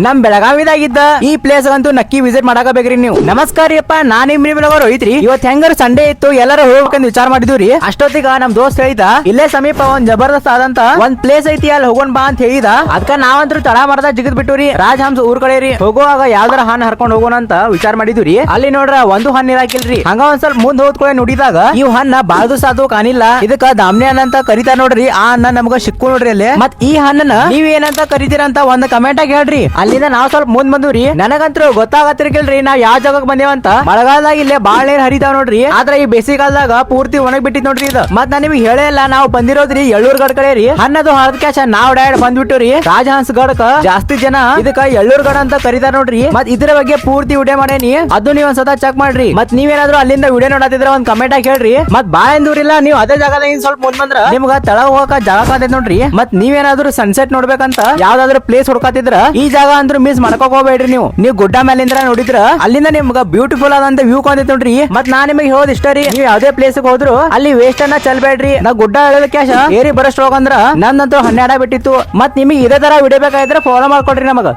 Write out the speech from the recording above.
ನಮ್ ಬೆಳಗಾವಿದಾಗಿದ್ದ ಈ ಪ್ಲೇಸ್ ಅಂತೂ ನಕ್ಕಿ ವಿಸಿಟ್ ಮಾಡಾಕಬೇಕ್ರಿ ನೀವು. ನಮಸ್ಕಾರ ರೀಪ್ಪ, ನಾನ್ ನಿಮ್ ರೋಹಿತ್ರಿ. ಇವತ್ ಹೆಂಗಾರ ಸಂಡೇ ಇತ್ತು, ಎಲ್ಲರೂ ಹೋಗ್ಬೇಕಂತ ವಿಚಾರ ಮಾಡಿದ್ವಿ. ಅಷ್ಟೊತ್ತಿಗ ನಮ್ ದೋಸ್ತ್ ಹೇಳಿದ ಇಲ್ಲೇ ಸಮೀಪ ಒಂದ್ ಜಬರ್ದಸ್ತ್ ಆದಂತ ಒಂದ್ ಪ್ಲೇಸ್ ಐತಿ, ಅಲ್ಲಿ ಹೋಗೋಣ ಬಾ ಅಂತ ಹೇಳಿದ. ಅದಕ್ಕ ನಾವಂತ್ರು ತಡ ಮಾಡದ ಜಿಗದ್ ಬಿಟ್ಟುರಿ. ರಾಜಹಂಸ ಊರ್ ಕಡೆ ರೀ, ಹೋಗುವಾಗ ಯಾವ್ದಾರ ಹಣ್ಣು ಹರ್ಕೊಂಡ್ ಹೋಗೋಣ ಅಂತ ವಿಚಾರ ಮಾಡಿದ್ವಿ. ಅಲ್ಲಿ ನೋಡ್ರ ಒಂದು ಹಣ್ಣು ಇರಾಕಿಲ್ರಿ. ಹಂಗ ಒಂದ್ ಸ್ವಲ್ಪ ಮುಂದ್ ಹೋದ್ಕೊಳ್ಳೆ ನೋಡಿದಾಗ ಇವ್ ಹಣ್ಣ ಬಾಳ್ದು ಸಾಧು ಕಾಣಿಲ್ಲ. ಇದಕ್ಕ ದಾಮ್ನೆ ಹಣ್ಣ ಅಂತ ಕರಿತಾರ ನೋಡ್ರಿ. ಆ ಹಣ್ಣ ನಮ್ಗ ಸಿಕ್ಕು ನೋಡ್ರಿ ಅಲ್ಲಿ. ಮತ್ ಈ ಹಣ್ಣನ ನೀವ್ ಏನಂತ ಕರಿತೀರಂತ ಒಂದ್ ಕಮೆಂಟ್ ಆಗಿ ಹೇಳ್ರಿ. ಅಲ್ಲಿಂದ ನಾವ್ ಸ್ವಲ್ಪ ಮುಂದ್ ಬಂದ್ರಿ. ನನಗಂತೂ ಗೊತ್ತಾಗತ್ತಿರ್ಕಿಲ್ರಿ ನಾವ್ ಯಾವ ಜಾಗಕ್ ಬಂದೇವಂತ. ಮಳೆಗಾಲದಾಗ ಇಲ್ಲೇ ಬಾಳ ನೀರ್ ಹರಿತಾವ್ ನೋಡ್ರಿ. ಆದ್ರೆ ಈ ಬೇಸಿಗೆಗಾಲದಾಗ ಪೂರ್ತಿ ಒಣಗ್ ಬಿಟ್ಟಿತ್ ನೋಡ್ರಿ ಇದು. ಮತ್ ನಾನ್ ನಿಮ್ಗೆ ಹೇಳಿಲ್ಲ, ನಾವು ಬಂದಿರೋದ್ರಿ ಎಳ್ಳೂರ್ ಗಡ್ ಕಡೆ ರೀ. ಹಣ್ಣದು ಹಳದ ಕ್ಯಾಶ ನಾವ್ ಡೈರೆಕ್ಟ್ ಬಂದ್ಬಿಟ್ಟುರಿ ರಾಜಹಂಸ ಗಡಕ. ಜಾಸ್ತಿ ಜನ ಇದಕ್ಕ ಎಳ್ಳೂರ್ ಗಡ ಅಂತ ಕರಿತಾರ ನೋಡ್ರಿ. ಮತ್ ಇದ್ರ ಬಗ್ಗೆ ಪೂರ್ತಿ ವಿಡಿಯೋ ಮಾಡೇನಿ, ಅದು ನೀವ್ ಒಂದ್ಸತ ಚೆಕ್ ಮಾಡ್ರಿ. ಮತ್ ನೀವೇನಾದ್ರೂ ಅಲ್ಲಿಂದ ವಿಡಿಯೋ ನೋಡತಿದ್ರ ಒಂದ್ ಕಮೆಂಟ್ ಆಗಿ ಹೇಳ್ರಿ. ಮತ್ ಬಾಳ ಎಂದೂರಿಲ್ಲ, ನೀವು ಅದೇ ಜಾಗದಾಗ ಸ್ವಲ್ಪ ಮುಂದ್ ಬಂದ್ರ ನಿಮ್ಗ ತಳ ಹೋಗಕ ಜಾಗ ಕಾತೈತಿ ನೋಡ್ರಿ. ಮತ್ ನೀವೇನಾದ್ರೂ ಸನ್ಸೆಟ್ ನೋಡ್ಬೇಕಂತ ಯಾವ್ದಾದ್ರು ಪ್ಲೇಸ್ ಹುಡ್ಕಾತಿದ್ರ ಈ ಜಾಗ ಅಂದ್ರೂ ಮಿಸ್ ಮಾಡ್ಕೋಕ್ ಹೋಗ್ಬೇಡ್ರಿ. ನೀವು ಗುಡ್ಡ ಮೇಲಿಂದ ನೋಡಿದ್ರ ಅಲ್ಲಿಂದ ನಿಮ್ಗ ಬ್ಯೂಟಿಫುಲ್ ಆದಂತ ವ್ಯೂ ಕಾಣ್ತೈತಿ ನೋಡ್ರಿ. ಮತ್ ನಾನ್ ನಿಮಗೆ ಹೇಳೋದ್ ಇಷ್ಟ ರೀ, ನೀವು ಯಾವ್ದೇ ಪ್ಲೇಸ್ ಹೋದ್ರು ಅಲ್ಲಿ ವೇಸ್ಟ್ ಅನ್ನ ಚಲ್ಬೇಡ್ರಿ. ನಾ ಗುಡ್ಡ ಹೇಳೋದ ಕ್ಯಾಶ ಏರಿ ಬರಸ್ಟ್ ಹೋಗಂದ್ರ ನಂದಂತೂ 12 ಬಿಟ್ಟಿತ್ತು. ಮತ್ ನಿಮಗೆ ಇದೇ ತರ ವಿಡಿಯೋ ಬೇಕಾದ್ರೆ ಫಾಲೋ ಮಾಡ್ಕೊಡ್ರಿ ನಮಗ.